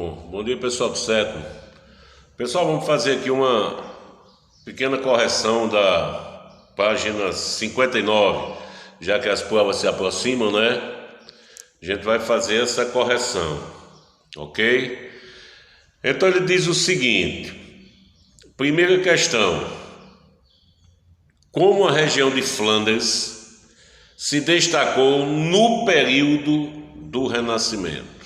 Bom dia, pessoal do sétimo. Pessoal, vamos fazer aqui uma pequena correção da página 59, já que as provas se aproximam, né? A gente vai fazer essa correção, ok? Então ele diz o seguinte: primeira questão: como a região de Flandres se destacou no período do Renascimento?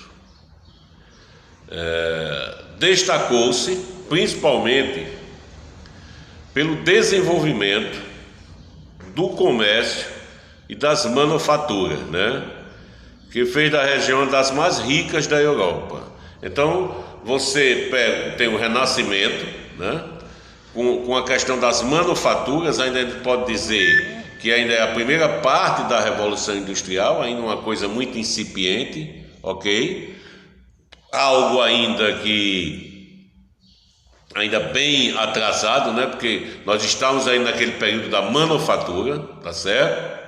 Destacou-se principalmente pelo desenvolvimento do comércio e das manufaturas, né? Que fez da região uma das mais ricas da Europa. Então você tem o Renascimento, né? Com a questão das manufaturas, ainda a gente pode dizer que ainda é a primeira parte da Revolução Industrial, ainda uma coisa muito incipiente, ok? Algo ainda bem atrasado, né? Porque nós estamos ainda naquele período da manufatura, tá certo?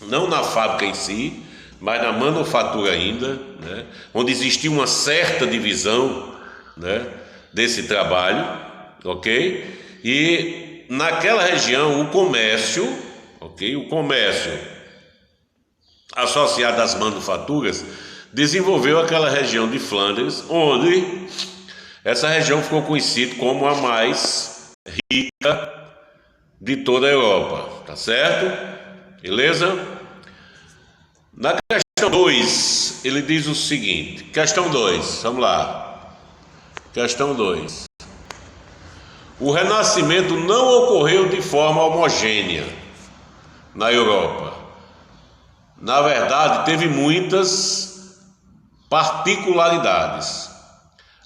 Não na fábrica em si, mas na manufatura ainda, né? Onde existia uma certa divisão, né, desse trabalho, ok? E naquela região o comércio, ok? O comércio associado às manufaturas desenvolveu aquela região de Flandres, onde essa região ficou conhecida como a mais rica de toda a Europa, tá certo? Beleza? Na questão 2, ele diz o seguinte, questão 2, vamos lá. Questão 2. O Renascimento não ocorreu de forma homogênea na Europa. Na verdade, teve muitas particularidades.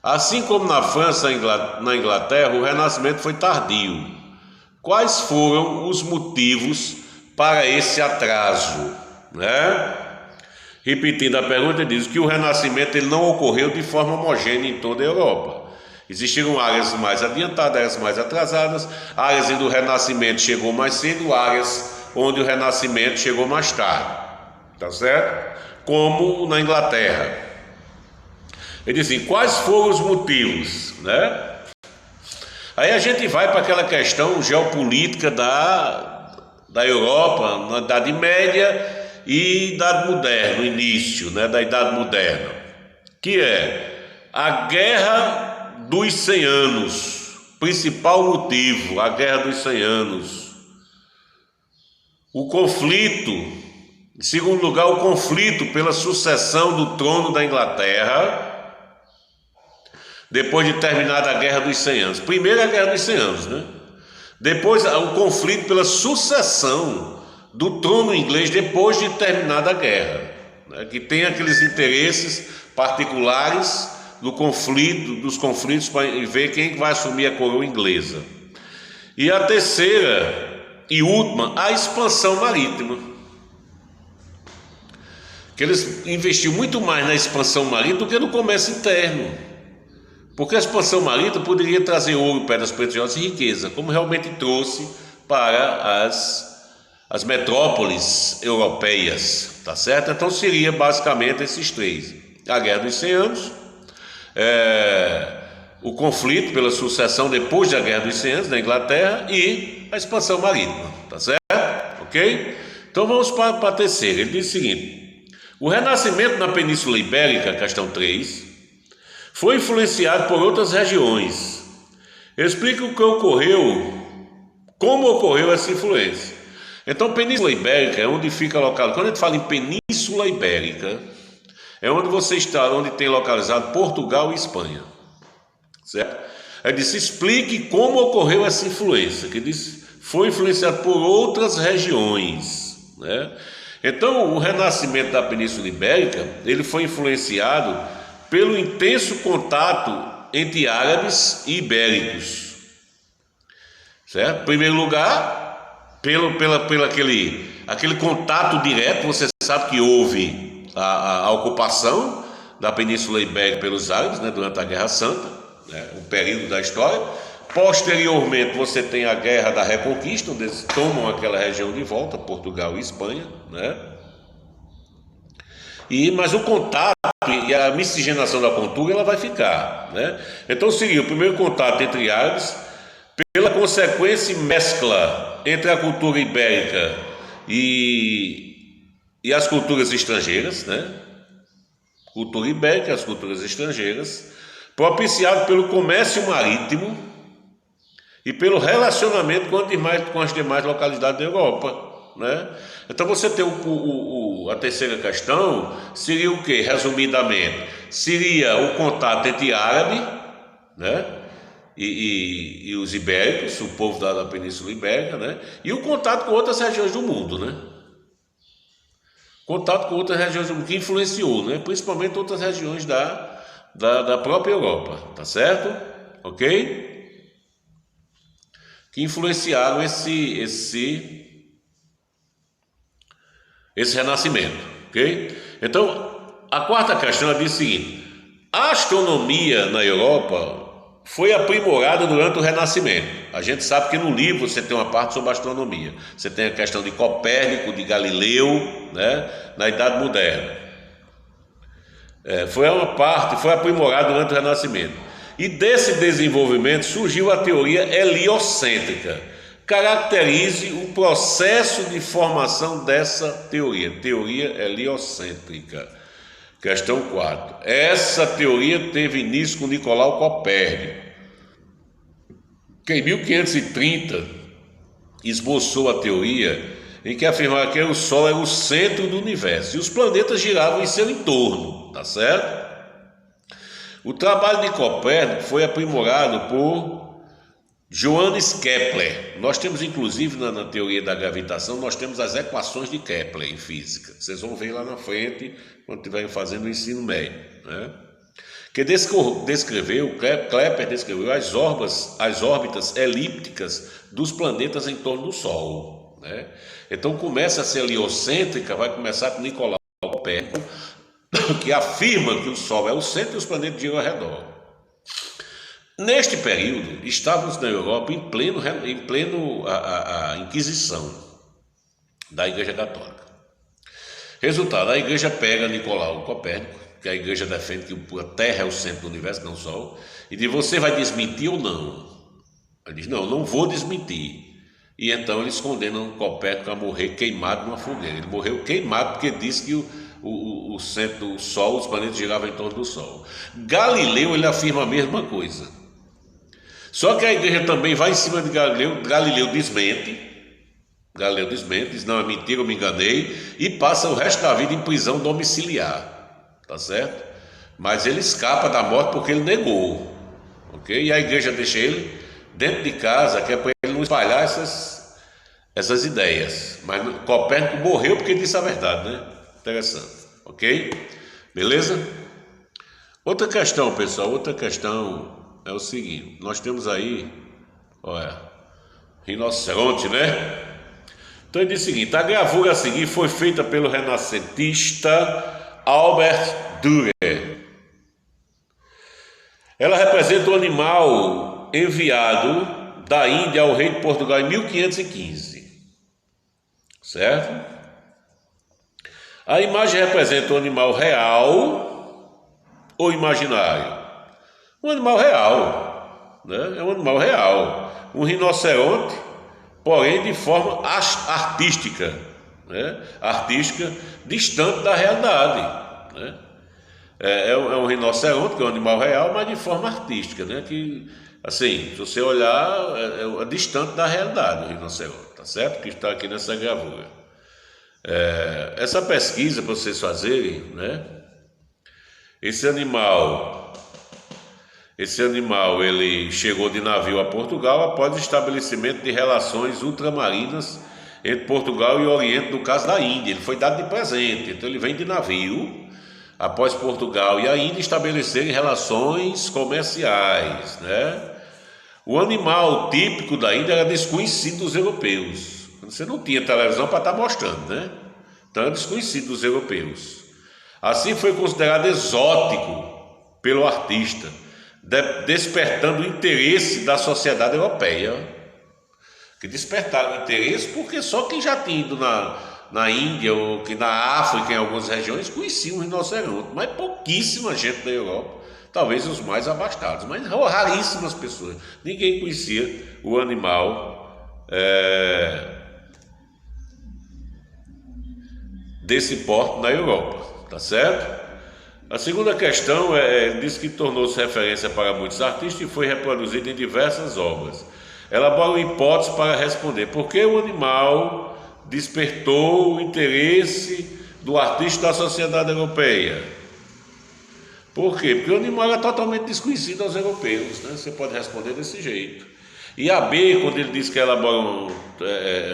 Assim como na França e na Inglaterra, o Renascimento foi tardio. Quais foram os motivos para esse atraso, né? Repetindo a pergunta, ele diz que o Renascimento ele não ocorreu de forma homogênea em toda a Europa. Existiram áreas mais adiantadas, áreas mais atrasadas, áreas onde o Renascimento chegou mais cedo, áreas onde o Renascimento chegou mais tarde, tá certo? Como na Inglaterra. Ele diz assim, quais foram os motivos, né? Aí a gente vai para aquela questão geopolítica da Europa, na Idade Média e Idade Moderna, no início, né, da Idade Moderna, que é a Guerra dos 100 Anos, principal motivo, a Guerra dos 100 Anos. O conflito, em segundo lugar, o conflito pela sucessão do trono da Inglaterra, depois de terminada a Guerra dos 100 Anos. Primeiro a Guerra dos 100 Anos, né? Depois o conflito pela sucessão do trono inglês depois de terminada a guerra, né? Que tem aqueles interesses particulares dos conflitos para ver quem vai assumir a coroa inglesa. E a terceira e última, a expansão marítima. Que eles investiram muito mais na expansão marítima do que no comércio interno. Porque a expansão marítima poderia trazer ouro, pedras preciosas e riqueza, como realmente trouxe para as metrópoles europeias, tá certo? Então seria basicamente esses três: a Guerra dos 100 Anos, o conflito pela sucessão depois da Guerra dos 100 Anos na Inglaterra e a expansão marítima, tá certo? Ok? Então vamos para a terceira. Ele diz o seguinte: o Renascimento na Península Ibérica, questão 3, foi influenciado por outras regiões. Explica o que ocorreu, como ocorreu essa influência. Então, Península Ibérica é onde fica localizado. Quando a gente fala em Península Ibérica, é onde você está, onde tem localizado Portugal e Espanha, certo? Aí diz, explique como ocorreu essa influência, que diz, foi influenciado por outras regiões, né? Então, o Renascimento da Península Ibérica, ele foi influenciado pelo intenso contato entre árabes e ibéricos, certo? Em primeiro lugar, pelo aquele contato direto. Você sabe que houve a ocupação da Península Ibérica pelos árabes, né, durante a Guerra Santa, né, um período da história. Posteriormente, você tem a Guerra da Reconquista, onde eles tomam aquela região de volta, Portugal e Espanha, né? Mas o contato e a miscigenação da cultura ela vai ficar, né? Então seria o primeiro contato entre árabes, pela consequência mescla entre a cultura ibérica e as culturas estrangeiras, né? Cultura ibérica e as culturas estrangeiras, propiciado pelo comércio marítimo e pelo relacionamento com as demais localidades da Europa, né? Então você tem a terceira questão, seria o que, resumidamente? Seria o contato entre árabe, né? E os ibéricos, o povo da Península Ibérica, né? E o contato com outras regiões do mundo, né? Contato com outras regiões do mundo, que influenciou, né? Principalmente outras regiões da própria Europa, tá certo? Ok? Que influenciaram esse renascimento, ok? Então, a quarta questão diz o seguinte: a astronomia na Europa foi aprimorada durante o Renascimento. A gente sabe que no livro você tem uma parte sobre astronomia. Você tem a questão de Copérnico, de Galileu, né, na Idade Moderna. Foi aprimorada durante o Renascimento. E desse desenvolvimento surgiu a teoria heliocêntrica. Caracterize o processo de formação dessa teoria heliocêntrica. Questão 4. Essa teoria teve início com Nicolau Copérnico, que em 1530 esboçou a teoria em que afirmava que o Sol era o centro do universo e os planetas giravam em seu entorno, tá certo? O trabalho de Copérnico foi aprimorado por Johannes Kepler. Nós temos, inclusive, na teoria da gravitação, nós temos as equações de Kepler em física. Vocês vão ver lá na frente, quando estiverem fazendo o ensino médio, né? Que Kepler descreveu as órbitas elípticas dos planetas em torno do Sol, né? Então começa a ser heliocêntrica, vai começar com Nicolau Copérnico, que afirma que o Sol é o centro e os planetas giram ao redor. Neste período, estávamos na Europa em pleno a Inquisição da Igreja Católica. Resultado, a Igreja pega Nicolau Copérnico, que a Igreja defende que a Terra é o centro do universo, não o Sol, e diz: você vai desmentir ou não? Ele diz: não vou desmentir. E então eles condenam Copérnico a morrer queimado numa fogueira. Ele morreu queimado porque disse que o centro do Sol, os planetas giravam em torno do Sol. Galileu, ele afirma a mesma coisa. Só que a igreja também vai em cima de Galileu. Galileu desmente, diz: não, é mentira, eu me enganei, e passa o resto da vida em prisão domiciliar, tá certo? Mas ele escapa da morte porque ele negou, ok? E a igreja deixa ele dentro de casa, que é para ele não espalhar essas ideias. Mas Copérnico morreu porque disse a verdade, né? Interessante, ok? Beleza? Outra questão, pessoal, é o seguinte: nós temos aí, olha, rinoceronte, né? Então ele diz o seguinte: a gravura a seguir foi feita pelo renascentista Albert Dürer. Ela representa o animal enviado da Índia ao rei de Portugal em 1515, certo? A imagem representa um animal real ou imaginário? Um animal real, né? É um animal real, um rinoceronte, porém de forma artística, né? Artística, distante da realidade, né? É um rinoceronte, que é um animal real, mas de forma artística, né? Que, assim, se você olhar, é distante da realidade o rinoceronte, tá certo? Que está aqui nessa gravura. Essa pesquisa para vocês fazerem, né? Esse animal ele chegou de navio a Portugal após o estabelecimento de relações ultramarinas entre Portugal e o Oriente, no caso da Índia. Ele foi dado de presente, então ele vem de navio após Portugal e a Índia estabelecerem relações comerciais, né? O animal típico da Índia era desconhecido dos europeus. Você não tinha televisão para estar mostrando, né? Então era desconhecido dos europeus. Assim foi considerado exótico pelo artista, despertando o interesse da sociedade europeia, que despertaram o interesse porque só quem já tinha ido na Índia ou que na África, em algumas regiões, conheciam o rinoceronte, mas pouquíssima gente da Europa, talvez os mais abastados, mas raríssimas pessoas. Ninguém conhecia o animal desse porte na Europa, tá certo? A segunda questão diz que tornou-se referência para muitos artistas e foi reproduzida em diversas obras. Elabora uma hipótese para responder por que o animal despertou o interesse do artista da sociedade europeia. Por quê? Porque o animal é totalmente desconhecido aos europeus, né? Você pode responder desse jeito. E a B, quando ele diz que elabora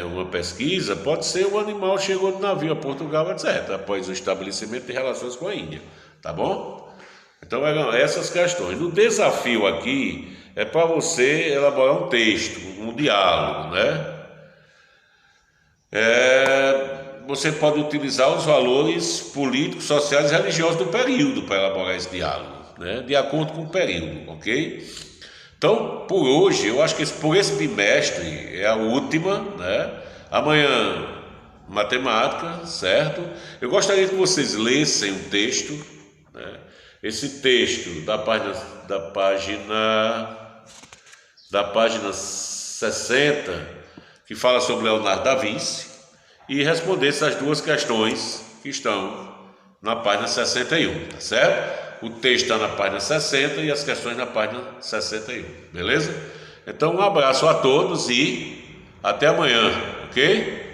uma pesquisa, pode ser o animal chegou de navio a Portugal, etc., após o estabelecimento de relações com a Índia, tá bom? Então eram essas questões. No desafio aqui é para você elaborar um texto, um diálogo, né? Você pode utilizar os valores políticos, sociais e religiosos do período para elaborar esse diálogo, né? De acordo com o período, ok? Então, por hoje, eu acho que por esse bimestre é a última, né? Amanhã, matemática, certo? Eu gostaria que vocês lessem um texto, né? Esse texto da página 60, que fala sobre Leonardo da Vinci, e respondesse as duas questões que estão na página 61, tá certo? O texto está na página 60 e as questões na página 61, beleza? Então, um abraço a todos e até amanhã, ok?